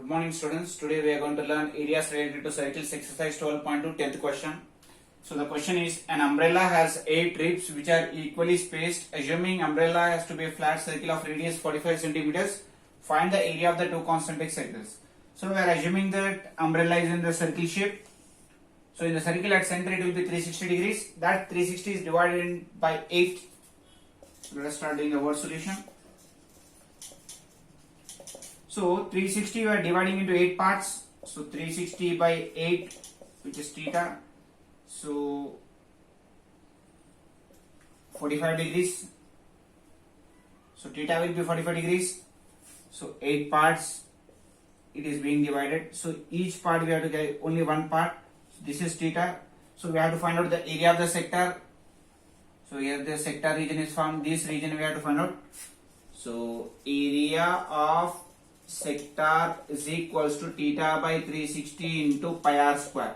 Good morning students. Today we are going to learn areas related to circles exercise 12.2 10th question. So the question is an umbrella has 8 ribs which are equally spaced. Assuming umbrella has to be a flat circle of radius 45 centimeters, find the area of the two concentric circles. So we are assuming that umbrella is in the circle shape. So in the circle at center it will be 360 degrees. That 360 is divided by 8. Let us start doing the word solution. So 360 we are dividing into 8 parts. So 360 by 8 which is theta. So 45 degrees. So theta will be 45 degrees. So 8 parts it is being divided. So each part we have to get only one part. So this is theta. So we have to find out the area of the sector. So here the sector region is found. This region we have to find out. So area of sector is equals to theta by 360 into pi r square.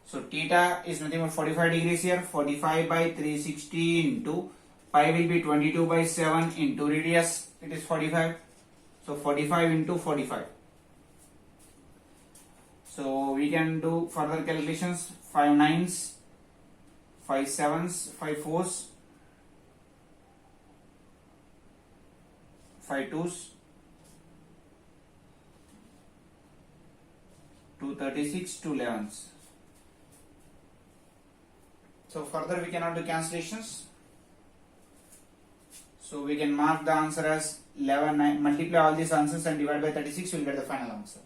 So theta is nothing but 45 degrees here. 45 by 360 into pi will be 22 by 7 into radius. It is 45. So 45 into 45. So we can do further calculations. 5 9s, 5 7s, 5 4s, 5 2s, 2 36, 2 11s. So further we cannot do cancellations. So we can mark the answer as 11 9. Multiply all these answers and divide by 36. You will get the final answer.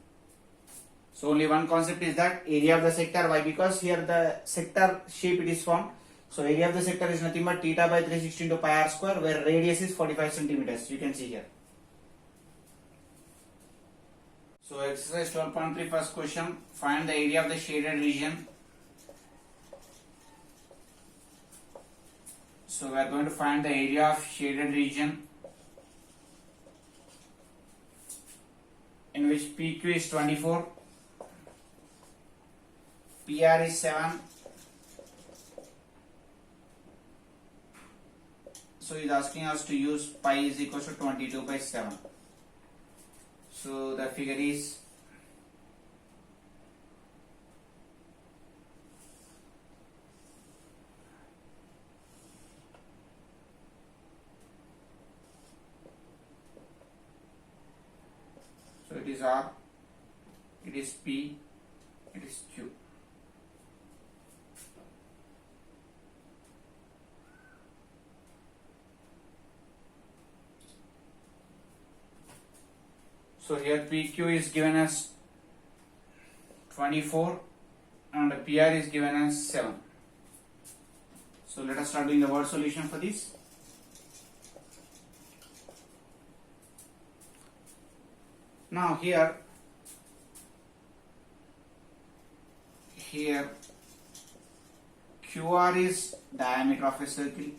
So only one concept is that area of the sector. Why? Because here the sector shape it is formed. So area of the sector is nothing but theta by 360 into pi r square, where radius is 45 centimeters. You can see here. So exercise 12.3 first question. Find the area of the shaded region. So we are going to find the area of shaded region in which PQ is 24, PR is 7. So he is asking us to use pi is equal to 22 by 7. So the figure is it is R, it is P, it is Q. So here PQ is given as 24 and PR is given as 7. So let us start doing the word solution for this. Now here QR is diameter of a circle,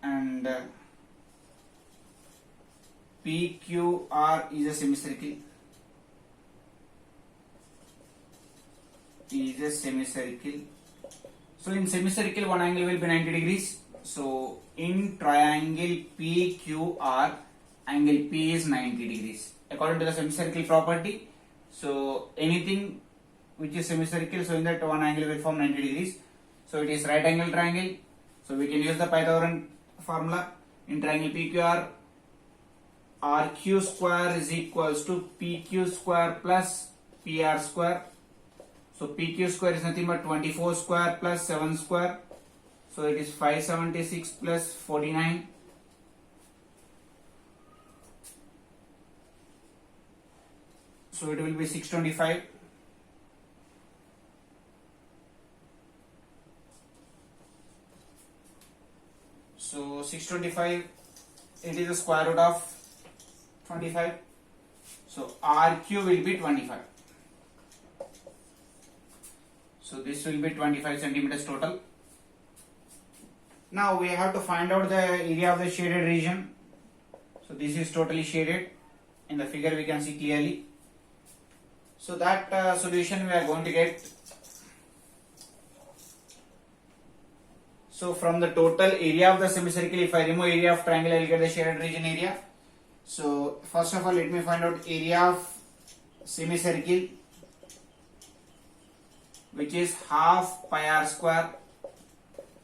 and PQR is a semicircle, So in semicircle one angle will be 90 degrees. So in triangle PQR, angle P is 90 degrees according to the semicircle property. So anything which is semicircle, so in that one angle will form 90 degrees. So it is right angle triangle. So we can use the Pythagorean formula. In triangle PQR, RQ square is equals to PQ square plus PR square. So PQ square is nothing but 24 square plus 7 square. So it is 576 plus 49. So it will be 625. So 625, it is the square root of 25. So RQ will be 25. So this will be 25 centimeters total. Now we have to find out the area of the shaded region. So this is totally shaded. In the figure we can see clearly. So that solution we are going to get. So from the total area of the semicircle, if I remove area of triangle, I will get the shaded region area. So first of all, let me find out area of semicircle, which is half pi r square,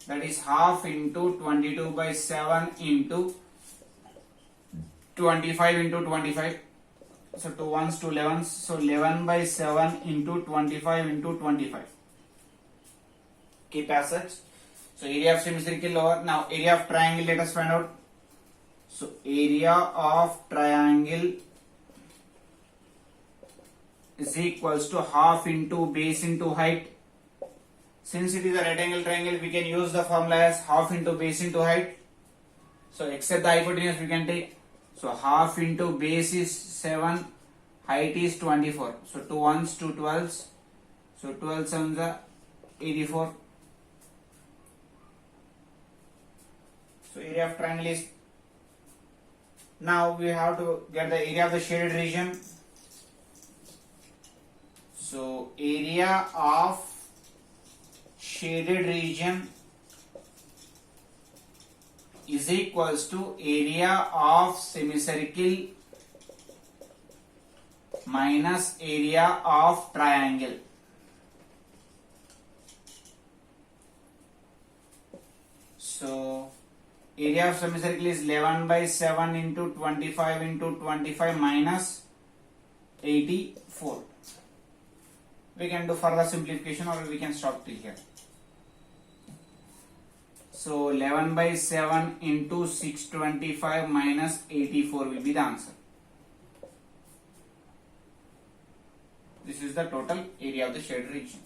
that is half into 22 by 7 into 25 into 25. So 2 ones, 2 11s, so 11 by 7 into 25 into 25. Keep as such. So area of semicircle over. Now area of triangle, let us find out. So area of triangle is equals to half into base into height. Since it is a right angle triangle, we can use the formula as half into base into height. So except the hypotenuse we can take. So half into base is 7, height is 24. So 2 ones, 2 12s. So 12 sevens are 84. So area of triangle is. Now we have to get the area of the shaded region. So area of shaded region is equals to area of semicircle minus area of triangle. So area of semicircle is 11 by 7 into 25 into 25 minus 84. We can do further simplification or we can stop till here. So 11 by 7 into 625 minus 84 will be the answer. This is the total area of the shaded region.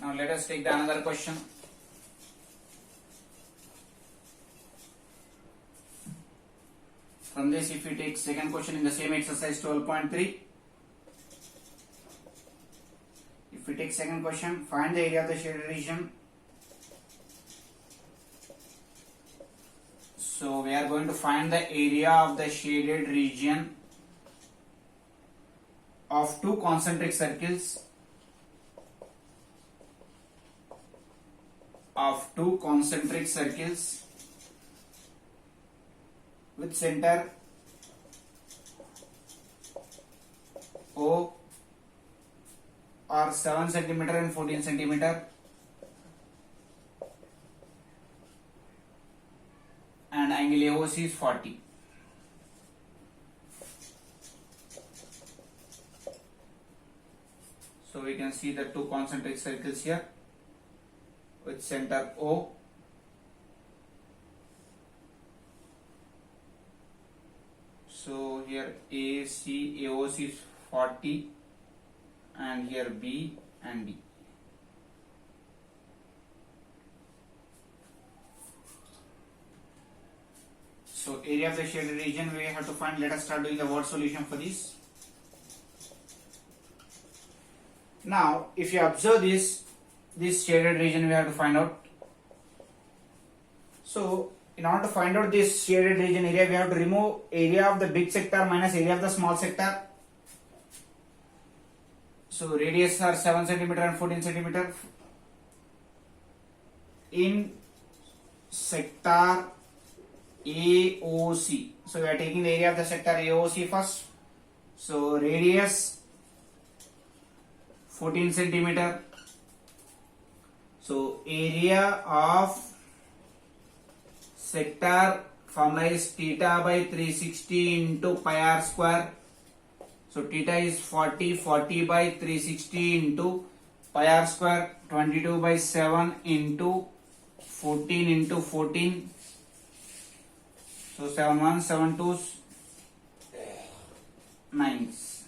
Now let us take the another question. From this, if we take second question in the same exercise 12.3, if we take second question, find the area of the shaded region. So we are going to find the area of the shaded region of two concentric circles, with center O are 7 cm and 14 cm, and angle AOC is 40. So we can see the two concentric circles here with center O. So here AOC is 40, and here B and D. So area of the shaded region we have to find. Let us start doing the word solution for this. Now if you observe this shaded region we have to find out. So in order to find out this shaded region area, we have to remove area of the big sector minus area of the small sector. So radius are 7 cm and 14 cm. In sector AOC, so we are taking the area of the sector AOC first. So radius 14 cm. So area of sector formula is theta by 360 into pi r square. So theta is 40 by 360 into pi r square, 22 by 7 into 14 into 14. So 7 1s, 7 2s, 9s.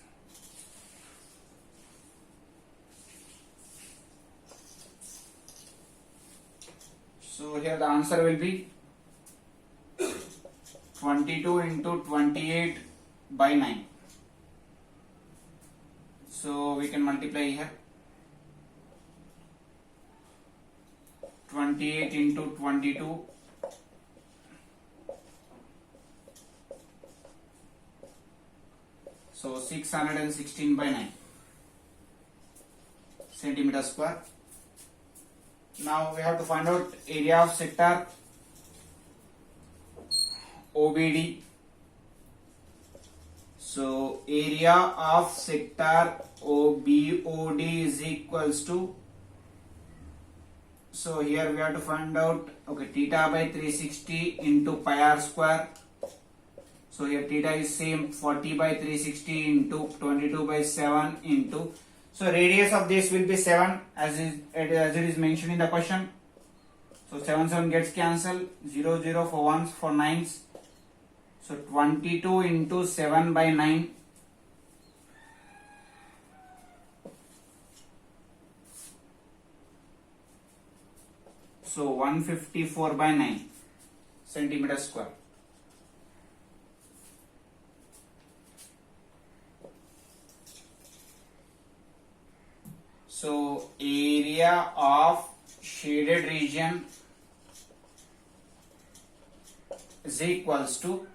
So here the answer will be 22 into 28 by 9. So we can multiply here. 28 into 22. So 616 by 9. centimeter square. Now we have to find out area of sector OBD. So area of sector OBOD is equals to, so here we have to find out, okay, theta by 360 into pi r square. So here theta is same, 40 by 360 into 22 by 7 into, so radius of this will be 7 as it is mentioned in the question. So 7 gets cancelled, 0 for ones, for nines. So 22 into 7 by 9. So 154 by 9 centimeter square. So area of shaded region is equals to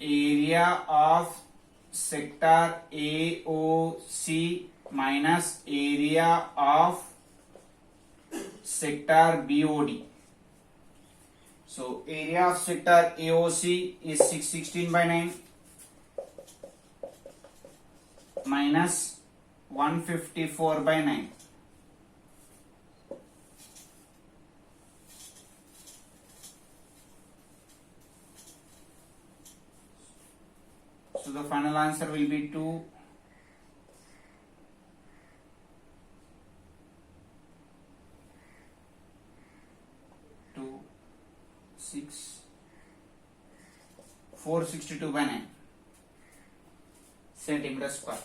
area of sector AOC minus area of sector BOD. So area of sector AOC is 616 by 9 minus 154 by 9. So the final answer will be 2. 462 by 9 centimeter square.